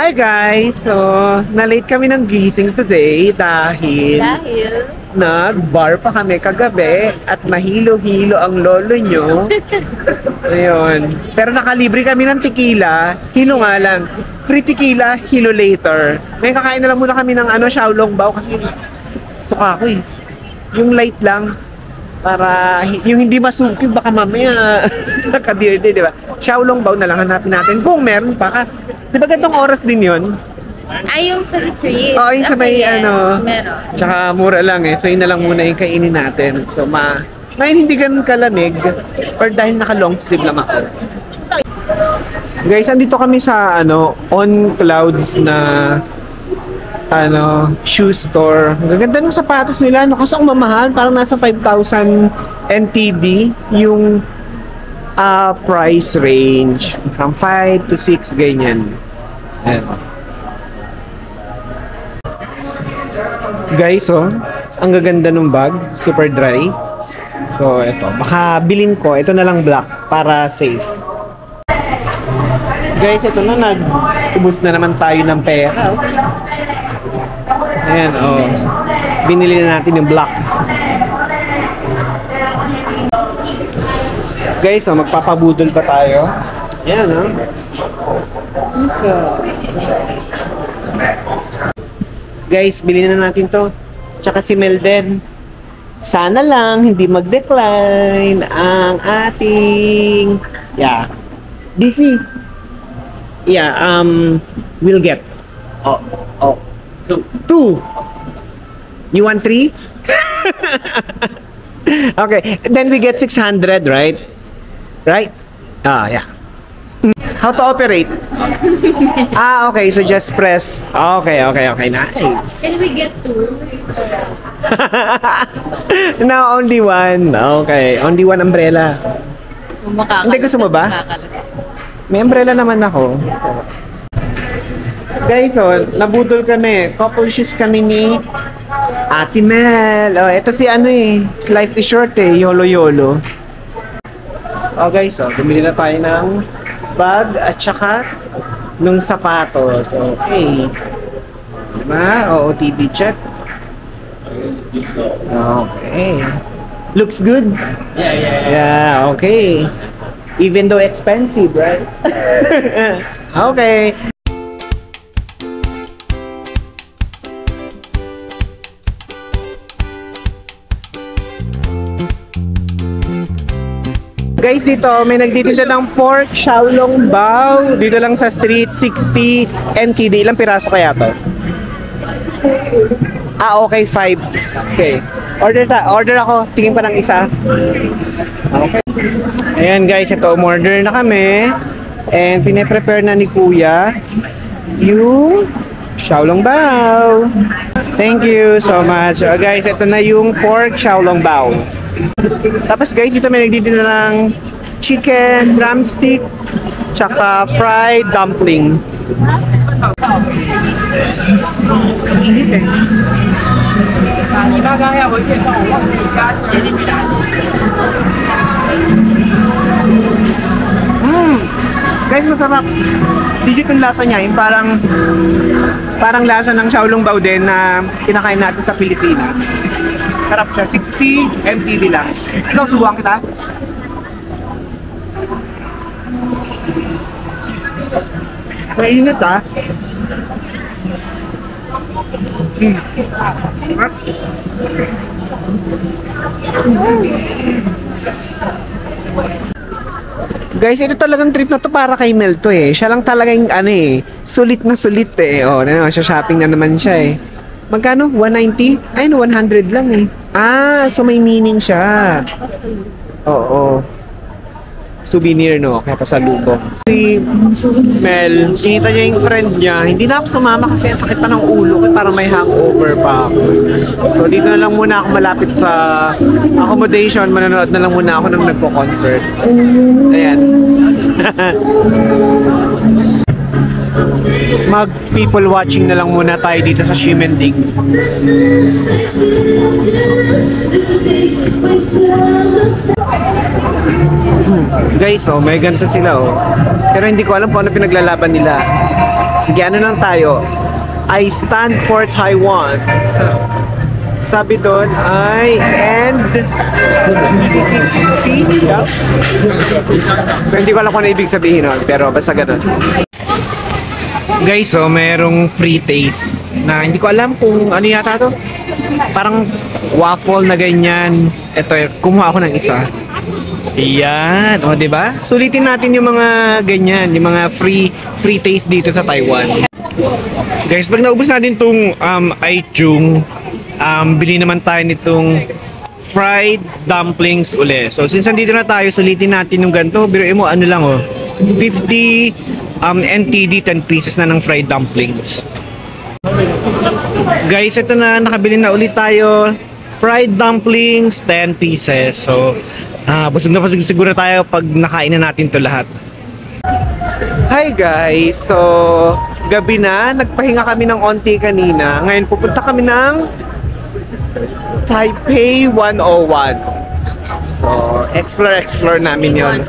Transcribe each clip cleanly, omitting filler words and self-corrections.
Hi guys! So, na-late kami ng gising today dahil nag-bar pa kami kagabi at mahilo-hilo ang lolo nyo. Ayun. Pero nakalibre kami ng tequila. Hilo nga lang. Free tequila, hilo later. May kakain na lang muna kami ng Xiaolong Bao kasi suka ko eh. Yung light lang. Para yung hindi masuki baka mamaya nakadirde, di ba? Xiaolong Bao na lang hanapin natin kung meron pa. Di ba gantong oras din yun? Ay, yung sa street. Oo, yung sa may Meron. Tsaka mura lang eh. So yun na lang muna yung kainin natin. So ngayon hindi ganun kalamig or dahil naka long sleeve lang ako. Guys, andito kami sa On Clouds na shoe store. Gaganda ng sapatos nila, kasi ang mamahal, parang nasa 5,000 NTD yung price range from 5 to 6 ganyan. Ayan. Guys, ang gaganda ng bag, super dry. So ito, baka bilhin ko, ito na lang black para safe. Guys, ito na, nag-ubos na naman tayo ng pera. Ayan, binili na natin yung black. Guys, magpapabudol pa tayo. Ayan, Guys, bilhin na natin to. Tsaka si Melden. Sana lang hindi mag-decline ang ating DC. We'll get. Two. You want 3? Okay, then we get 600, right? Right? Yeah. How to operate? Okay, so just press. Okay, nice. Can we get 2? Now, only 1. Okay, only 1 umbrella. Hindi, gusto mo ba? May umbrella naman ako. Guys, nabudol kami. Couple shoes kami ni Ate Mel. Ito si life is short YOLO. Guys, bumili na tayo ng bag at saka nung sapatos. Okay. Diba? OOTD check. Okay. Looks good? Yeah, okay. Even though expensive, right? Okay. Guys, dito may nagtitinda ng pork Xiaolong Bao. Dito lang sa street, 60 NTD. Ilang piraso kaya to? Okay, 5. Okay. Order ako. Tingin pa ng isa. Okay. Ayan guys, ito umorder na kami. And pine-prepare na ni Kuya yung Xiaolong Bao. Thank you so much. Guys, ito na yung pork Xiaolong Bao. Tapos guys, dito may nagtitinda ng chicken, drumstick, tsaka fried dumpling. Init eh. Guys, masarap. Digit yung lasa niya, yung parang lasa ng Xiaolong Bao din na kinakain natin sa Pilipinas. Sarap siya. 60 MTV lang. Ikaw, subukan kita. Mainit Guys, ito talagang trip na to para kay Mel to eh. Siya lang talagang sulit na sulit eh. Siya shopping na naman siya eh. Magkano? 190? Ay, 100 lang eh. So may meaning siya. Oo. Souvenir, no? Kaya pasalubong. Si Mel, inita niya yung friend niya. Hindi na ako sumama kasi ang sakit pa ng ulo ko. Parang may hangover pa ako. So dito na lang muna ako malapit sa accommodation. Manonood na lang muna ako ng nagpo-concert. Ayan. Mag people watching na lang muna tayo dito sa Ximending. Guys, may ganito sila Pero hindi ko alam kung ano pinaglalaban nila. Sige, ano lang tayo? I stand for Taiwan. Sabi doon ay end CCP. Yeah. So hindi ko alam kung ano ibig sabihin nun, pero basta ganun. Guys, so merong free taste na hindi ko alam kung ano yata to. Parang waffle na ganyan. Ito, kumuha ako ng isa. Iyan, o, diba? Sulitin natin yung mga ganyan, yung mga free taste dito sa Taiwan. Guys, pag naubos natin tong Aichung, bili naman tayo nitong fried dumplings uli. So, since nandito na tayo, sulitin natin yung ganito. Biruin mo, ano lang, 50 NTD, 10 pieces na ng fried dumplings. Guys, ito na, nakabili na ulit tayo. Fried dumplings, 10 pieces. So, busog na busog siguro tayo pag nakain na natin to lahat. Hi guys! So, gabi na. Nagpahinga kami ng onti kanina. Ngayon, pupunta kami ng Taipei 101. So, explore namin yon.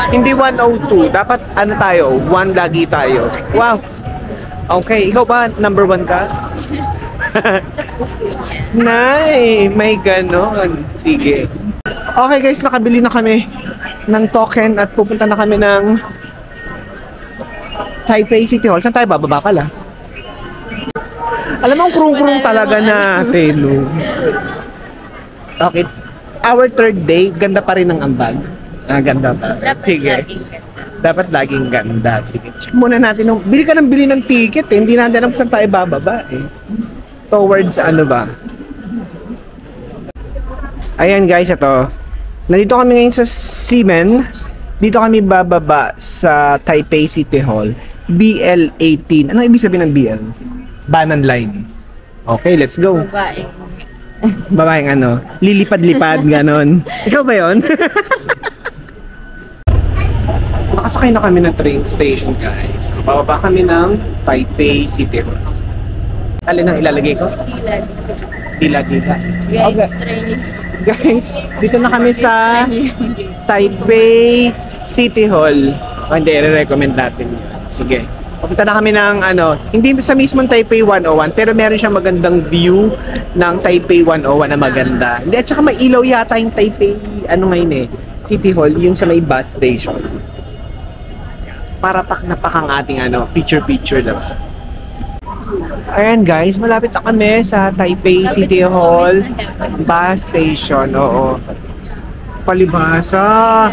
Hindi 102. Dapat ano tayo? 1 lagi tayo. Wow! Okay, ikaw ba number 1 ka? Nay, may ganon. Sige. Okay guys, nakabili na kami ng token at pupunta na kami ng Taipei City Hall. Saan tayo bababa pala? Alam mo, ang krung-krung talaga natin, no? Okay. Our third day, ganda pa rin ang ambag. Ganda pa. Sige. Dapat laging ganda. Sige. Check muna natin. Bili ka ng bili ng ticket eh. Hindi natin alam saan tayo bababa eh. Towards ano ba? Ayan guys, ito. Nandito kami ngayon sa Ximen. Dito kami bababa sa Taipei City Hall. BL18. Ano ibig sabihin ng BL? Banan Line. Okay, let's go. Babaeng ano? Lilipad-lipad, ganon. Ikaw ba yon? Nakasakay na kami ng train station guys. Bababa kami ng Taipei City Hall. Alin ang ilalagay ko? Dila-dila. Guys, Okay. training. Guys, dito na kami sa Taipei City Hall. Hindi, i-recommend natin. Sige. Pupunta na kami ng ano, hindi sa mismong Taipei 101, pero meron siyang magandang view ng Taipei 101 na maganda. Hindi, at saka may ilaw yata yung Taipei, ano ngayon eh, City Hall, yung sa may bus station. Para napakang ating ano, picture-picture lang. Ayan guys, malapit na kami sa Taipei City Hall bus station. Oo. Palibasa,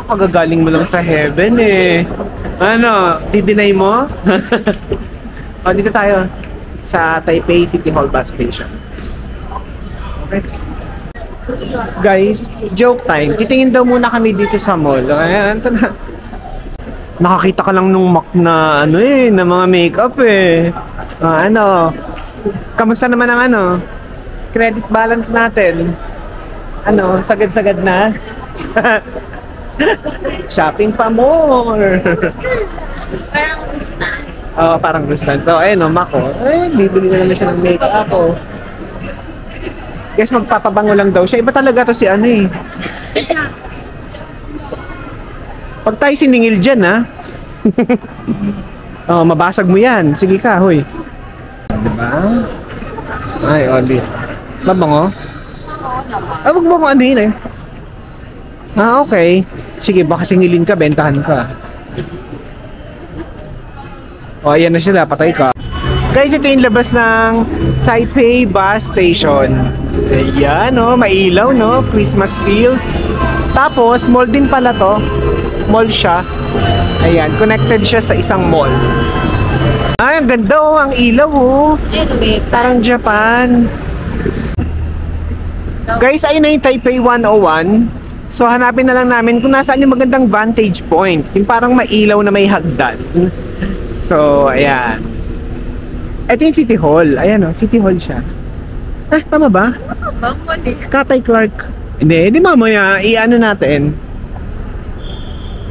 kagagaling mo lang sa heaven eh. Ano, di-deny mo? O, dito tayo sa Taipei City Hall bus station. Okay. Guys, joke time. Titingin daw muna kami dito sa mall. Ayan, ito na. Nakakita ka lang nung MAC na ano eh, na mga makeup eh. Ano, kamusta naman ang ano, credit balance natin? Ano, sagad-sagad na? Shopping pa more. Parang gustan. Oo, parang gustan. So, ayun o, MAC o. Eh, bibili na naman siya ng makeup o. Guys, magpapabango lang daw siya. Iba talaga to si ano eh. Pag tayo siningil dyan, ha? Oh, mabasag mo yan. Sige ka, hoy. Diba? Ay, Oli. Mabango? Ah, wag mo kung ano yun eh. Ah, okay. Sige, baka singilin ka, bentahan ka. Oh, ayan na sila. Patay ka. Guys, ito yung labas ng Taipei bus station. Ayan, no? Mailaw, no? Christmas feels. Tapos, mall din pala to. Mall siya. Ayan, connected siya sa isang mall. Ay, ang ganda oh, ang ilaw oh. Anyway, Parang Japan. Guys, ayun na yung Taipei 101. So, hanapin na lang namin kung nasaan yung magandang vantage point. Yung parang mailaw na may hagdan. So, ayan. Ito yung City Hall. Ayan oh, City Hall siya. Ah, tama ba? Katay Clark. Hindi, di mamaya, i-ano natin.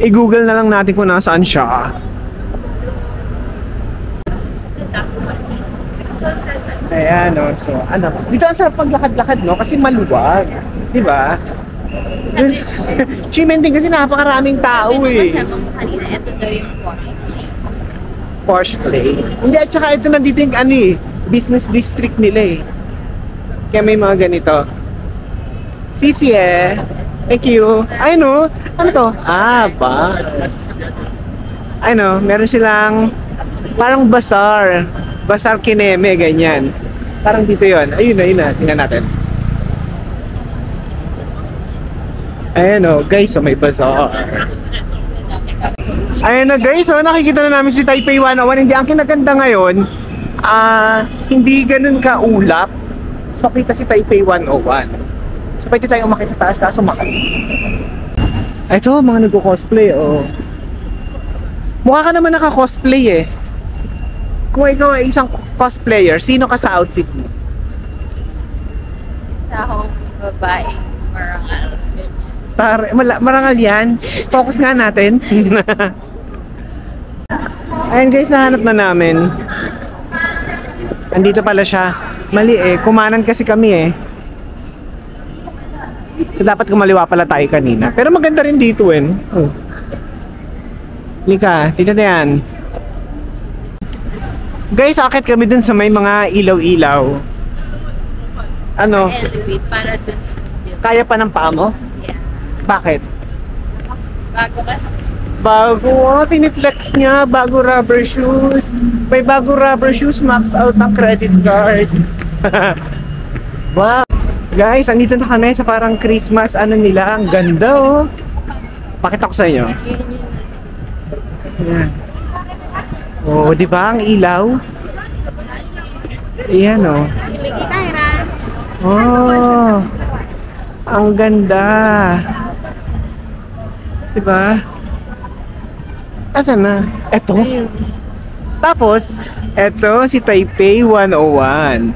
I-google na lang natin kung nasaan siya. Ayan, no? So, ano, dito ang sarap paglakad-lakad, no? Kasi maluwag. Di ba? Ximen din kasi napakaraming tao, eh. Kasama ko kanina, ito daw yung wash. posh place. Hindi, at saka ito nandito yung ano eh, business district nila eh. Kaya may mga ganito. Sisi eh. Thank you. Ay no, ano to? Ah, bus. Ay no, meron silang parang bazaar. Bazaar Kineme, ganyan. Parang dito yon. Ayun na, tingnan natin. Ayan o, guys, may bazaar. Ayan na guys, nakikita na namin si Taipei 101. Hindi, ang kinaganda ngayon, hindi ganun kaulap. So, kita si Taipei 101. So, pwede tayo umakit sa taas umakit. Ito, mga nagko-cosplay, oh. Mukha ka naman naka-cosplay eh. Kung ikaw ay isang cosplayer, sino ka sa outfit mo? Isa akong babaeng marangal. Marangal yan. Focus nga natin. Ayun guys, nahanap na namin. Andito pala siya. Mali eh, kumanan kasi kami eh. So dapat kumaliwa pala tayo kanina. Pero maganda rin dito eh. Oh. Lika, dito na yan. Guys, akit kami dun sa may mga ilaw-ilaw. Ano? Elevate para dun sa building. Kaya pa ng paa mo? Yeah. Bakit? Bago ka. Bago, piniflex niya, bago rubber shoes. May bago rubber shoes, max out ang credit card. Wow! Guys, andito na kami sa parang Christmas, ano nila, ang ganda oh. Pakita ko sa inyo. Ayan. Oh, di ba ang ilaw? Ayan oh. Oh, ang ganda. Di ba? Asan na? Eto. Tapos, eto si Taipei 101.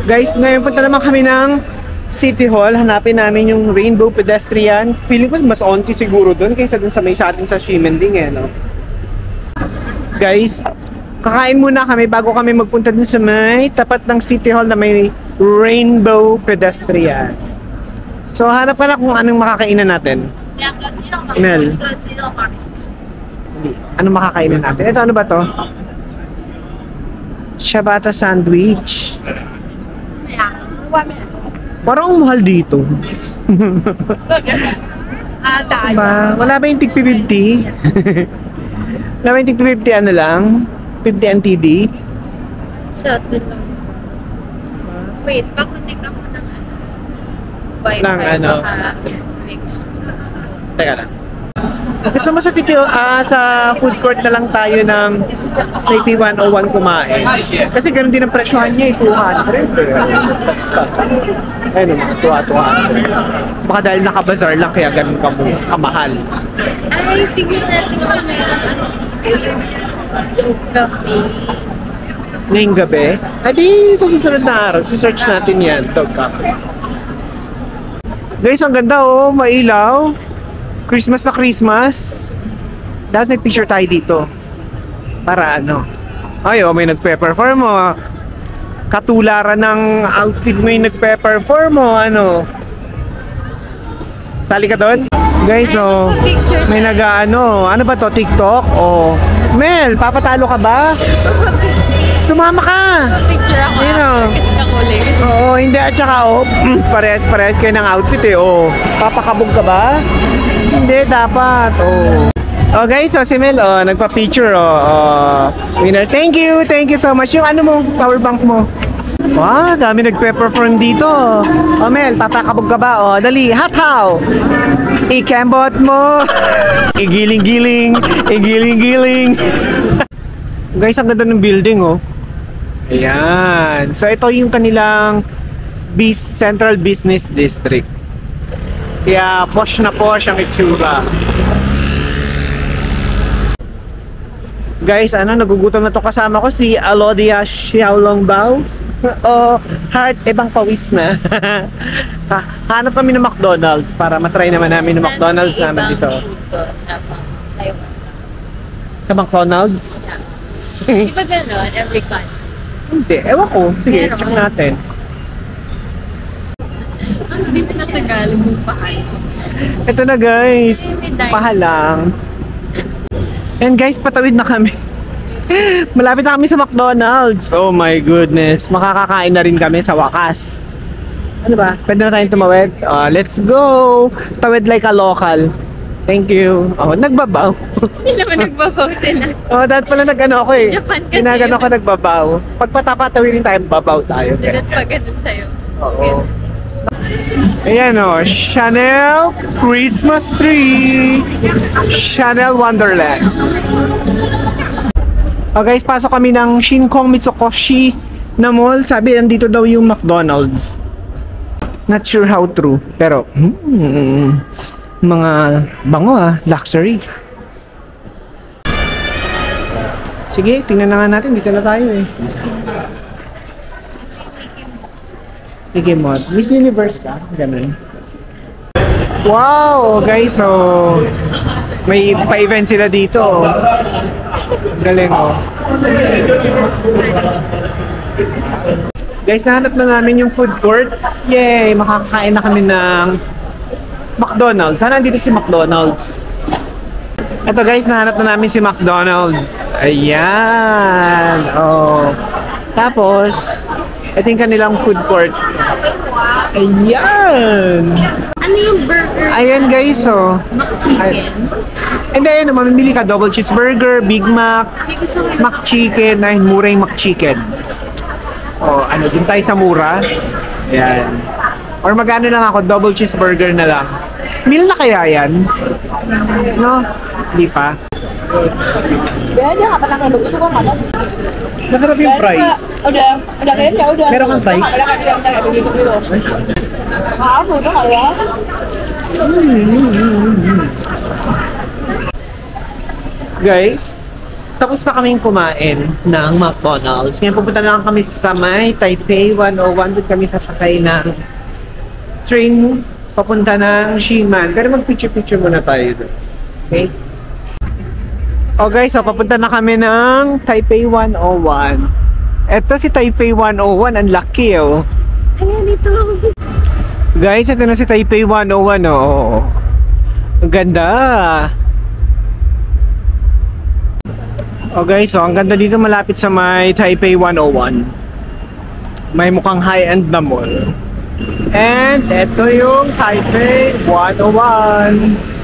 Guys, ngayon punta naman kami ng City Hall. Hanapin namin yung Rainbow Pedestrian. Feeling ko mas onti siguro doon kaysa dun sa may sa atin sa Ximending eh, no? Guys, kakain muna kami bago kami magpunta dun sa may tapat ng City Hall na may Rainbow Pedestrian. So, hanap ka na kung anong makakainan natin. Mel. Anong makakainan natin? Ito, ano ba to? Ciabatta sandwich. Parang mahal dito. Diba? Wala ba yung tig-50? Wala ba yung tig-50 ano lang? 50 NTD? Shot din lang. Wait, pakunik ako ng ano. Wi-Fi Ng ano? Mix. Teka lang. Gusto mo sa city, sa food court na lang tayo ng Taipei 101 kumain. Kasi ganun din ang presyohan niya, 200. Ayun naman, 200. Baka dahil naka-bazaar lang kaya ganun kamahal. Ay, tignan natin kung mayroong ano dito. Yung cafe. Ngayong gabi, adi sa susunod na araw, search natin yan, dog cafe. Guys, ang ganda oh, mailaw. Christmas na Christmas. Dapat may picture tayo dito. Para ano. Ay, oh, may nagpe-perform mo. Katularan ng outfit mo yung nagpe-perform mo. Ano. Sali ka doon? Guys, oh. May nag-ano. Ano ba to? TikTok? Oh. Mel, papatalo ka ba? Sumama ka! Picture ako Yun, oh. kasi kakulit. Oo, hindi. At saka, oh, pares-pares kayo ng outfit eh. Oh. Papakabog ka ba? Hindi, dapat. Oh. Oh guys, so si Mel, oh, nagpa-picture, oh. Winner, thank you so much. Yung ano mo, power bank mo. Wow, dami nagpe-perform dito. Oh Mel, papakabog ka ba? Oh, dali, hataw. Ikembot mo. Igiling-giling. Igiling-giling. Guys, ang ganda ng building, oh. Ayan. So, ito yung kanilang Central Business District. Kaya, posh na posh ang itsura. Guys, ano, nagugutom na to kasama ko, si Alodia Xiaolongbao. Oh, heart, ibang pawis na. Hanap kami ng McDonald's para matry naman namin ng McDonald's namin dito. Sa McDonald's? Di ba gano'n? Every country. Hindi, ewan ko. Sige, Meron. check natin. Hindi na Tagalog yung pahal. Ito na guys. Pahalang. And guys, patawid na kami. Malapit na kami sa McDonald's. Oh my goodness. Makakakain na rin kami sa wakas. Ano ba? Pwede na tayong tumawid? Let's go! Tawid like a local. Thank you. Oh, nagbabaw. Hindi naman nagbabaw sila. Oh, dahil pala nag-ano ako eh. Japan kasi. Ginagano ko nagbabaw. Pag patapatawirin tayo, babaw tayo. Sunod pa ganun sa'yo. Oo. Ayan o, Chanel Christmas Tree. Chanel Wonderland. Oh guys, pasok kami ng Shinkong Mitsukoshi na mall. Sabi, nandito daw yung McDonald's. Not sure how true. Pero, mga bango luxury. Sige, tingnan na nga natin. Dito na tayo eh. Mickey Mouse. Miss Universe ka? Ganun. Wow! Guys, so may pa-event sila dito. Galing oh. Guys, nahanap na namin yung food court. Yay! Makakain na kami ng McDonald's. Sana nandito si McDonald's. Ito guys, nahanap na namin si McDonald's. Ayan! Oh. Tapos, ito yung kanilang food court. Ayan! Ano yung burger? Ayan guys, oh. McChicken? And then, mamimili ka, double cheeseburger, Big Mac, Hindi gusto ko McChicken, ay mura yung McChicken. Oh, ano, dun tayo sa mura. Ayan. Or magano lang ako, double cheeseburger na lang. Meal na kaya yan? No? Hindi pa. Masarap yung fries. Udah kayaknya udah. Meron kang fries? Guys, tapos na kaming kumain ng McDonald's. Ngayon pupunta na lang kami sa may Taipei 101. Doon kami sasakay ng train papunta ng Ximan. Pero mag-picture-picture muna tayo doon. Okay? Oh guys, so papunta na kami ng Taipei 101. Ito si Taipei 101, ang laki oh. Ayan ito. Guys, ito na si Taipei 101 oh. Ang ganda. Oh guys, so ang ganda dito malapit sa may Taipei 101. May mukhang high-end na mall. And ito yung Taipei 101.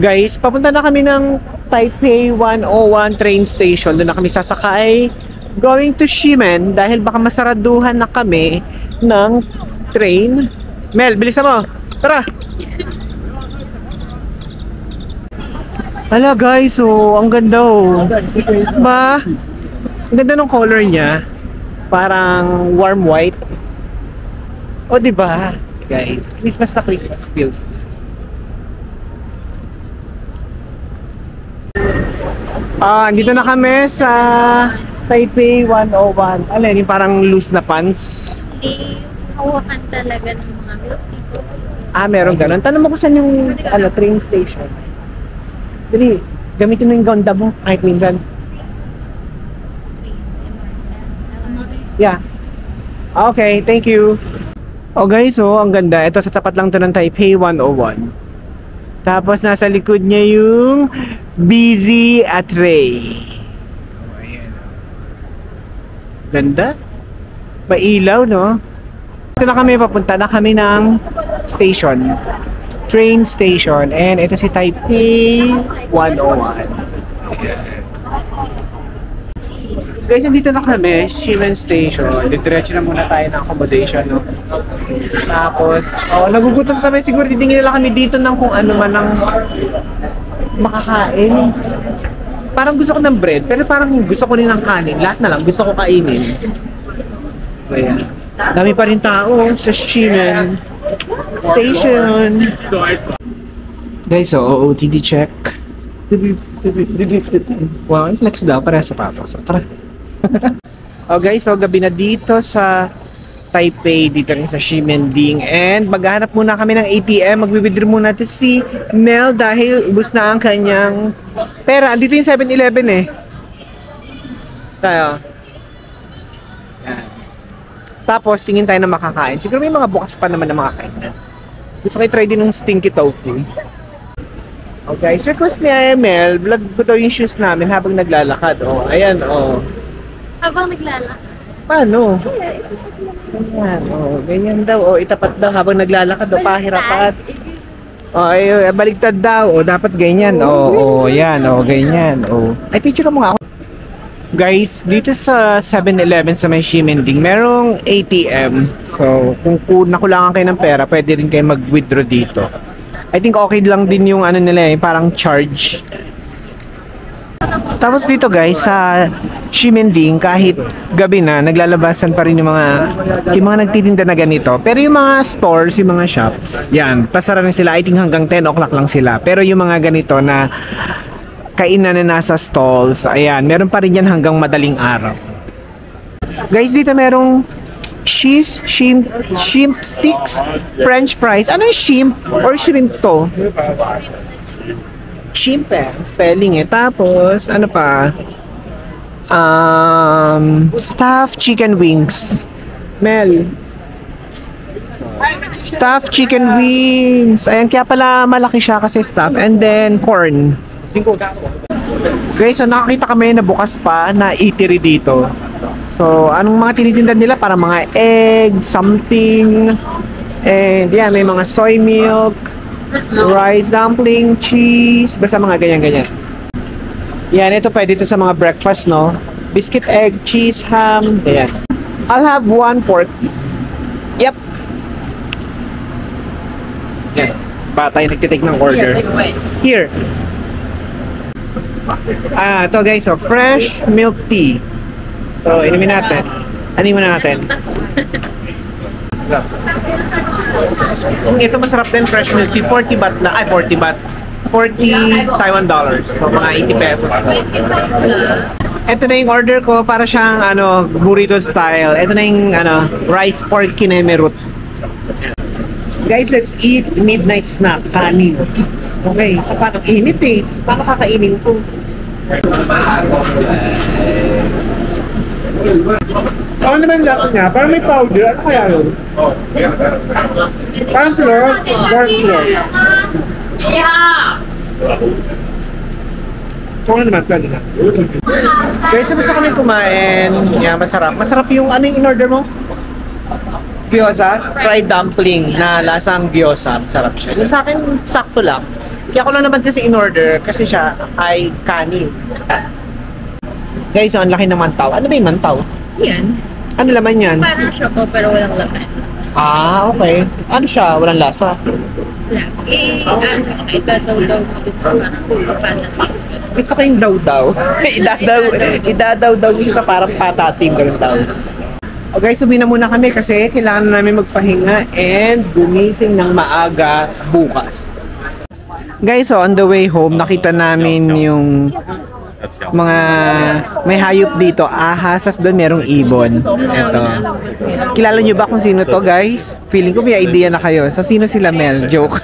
Guys, papunta na kami ng Taipei 101 train station. Doon na kami sasakay going to Ximen dahil baka masaraduhan na kami ng train. Mel, bilisan mo. Tara! Hala guys, oh, ang ganda oh. Ba? Ang ganda ng color niya. Parang warm white. O, di ba? Guys, Christmas na Christmas feels. Andito na kami sa Taipei 101. Alin, yung parang loose na pants. Hindi hawakan talaga ng mga milk people. Meron ganun. Tanong mo kung saan yung train station. Dali, gamitin mo yung gonda mo kahit minsan. Yeah. Okay, thank you. Oh guys, oh, ang ganda. Ito sa tapat lang to ng Taipei 101. Tapos nasa likod niya yung Busy at Ray. Oh, ayan. Ganda. Mailaw, no? Ito na kami, papunta na kami ng station. Train station. And ito si Taipei 101. Ayan. Guys, nandito na kami, Ximen Station. Diretso na muna tayo ng accommodation, no? Tapos, nagugutom kami. Siguro titingin nila kami dito ng kung ano man ang makakain. Parang gusto ko ng bread, pero parang gusto ko rin ng kanin. Lahat na lang, gusto ko kainin. Ayan. Dami pa rin tao sa Ximen Station. Guys, so OOTD check. Wow, flex daw, para sa sapatos. So, tara. Oh guys, so gabi na dito sa Taipei, dito rin sa Ximending. And maghahanap muna kami ng ATM. Magwi-withdraw muna natin si Mel dahil ubos na ang kanyang pera. Andito yung 7-Eleven eh. Tayo. Yan. Tapos, tingin tayo na makakain. Siguro may mga bukas pa naman na makakain. Gusto ko i-try din ng stinky tofu. Oh guys, request ni Mel, vlog ko daw yung shoes namin habang naglalakad. Oh, ayan, oh. Habang naglalakad. Paano? Ganyan, oh, ganyan daw. Oh, itapat daw habang naglalakad. Oh, pahirapat. Oh, ay, baligtad daw. Oh, dapat ganyan. Oh, yan. Oh, ganyan. Oh. Ay, picture mo nga ako. Guys, dito sa 7-Eleven sa may Ximending, merong ATM. So, kung nakulangan kayo ng pera, pwede rin kayo mag-withdraw dito. I think okay lang din yung ano nila, parang charge. Tapos dito guys, sa Ximending, kahit gabi na, naglalabasan pa rin yung mga nagtitinda na ganito. Pero yung mga stores, yung mga shops, yan, pasara na sila. I think hanggang 10 o'clock lang sila. Pero yung mga ganito na kainan na nasa stalls, ayan, meron pa rin yan hanggang madaling araw. Guys, dito merong cheese, shrimp sticks, french fries. Ano yung shrimp or shrimp to? Shrimp spelling Tapos, ano pa? Stuffed chicken wings. Mel. Stuffed chicken wings. Ayan, kaya pala malaki siya kasi stuffed. And then, corn. Guys, so nakakita kami na bukas pa na eatery dito. So, anong mga tinitinda nila? Para mga egg, something. And yeah, may mga soy milk, rice dumpling, cheese, basta mga ganyan-ganyan. Yan, ito pwede ito sa mga breakfast, no? Biscuit, egg, cheese, ham, ayan. I'll have 1 pork. Yep. Yan. Bata yung nagtitake ng order. Here. Ito guys, so fresh milk tea. So, inumin natin. Anin muna natin. Ito masarap din, fresh milk tea. 40 baht na. Ay, 40 baht. 40 Taiwan dollars. So, mga 80 pesos. Ito na yung order ko. Para siyang, burrito style. Ito na yung, rice pork kineme root. Guys, let's eat midnight snack. Kanin. Okay. So, paano? Init eh. Paano kakainin ko? Ano naman lahat nga? Parang may powder. Ano kaya yun? Parang flour? Dark flour. Ano naman? Pwede na. Guys, gusto kami kumain. Yeah, masarap. Masarap yung ano yung in-order mo? Gyoza? Fried dumpling na lasang gyoza. Masarap siya. Yung sa akin, sakto lang. Kaya ko lang naman kasi in-order kasi siya ay kanin. Guys, ang laki ng mantaw. Ano ba yung mantaw? Yan. Ano laman yan? Parang choco pero walang laman. Ah, okay. Ano siya? Walang lasa? Wala. Idadaw-daw mo dun sa parang patatim. Gusto ko yung daw-daw. Idadaw-daw yung sa parang patatim. Ganun daw. O guys, subi na muna kami kasi kailangan namin magpahinga and gumising ng maaga bukas. Guys, so on the way home, nakita namin yung mga may hayop dito. Ahasas doon, merong ibon. Ito. Kilala nyo ba kung sino to, guys? Feeling ko may idea na kayo. So, sino sila, Mel? Joke.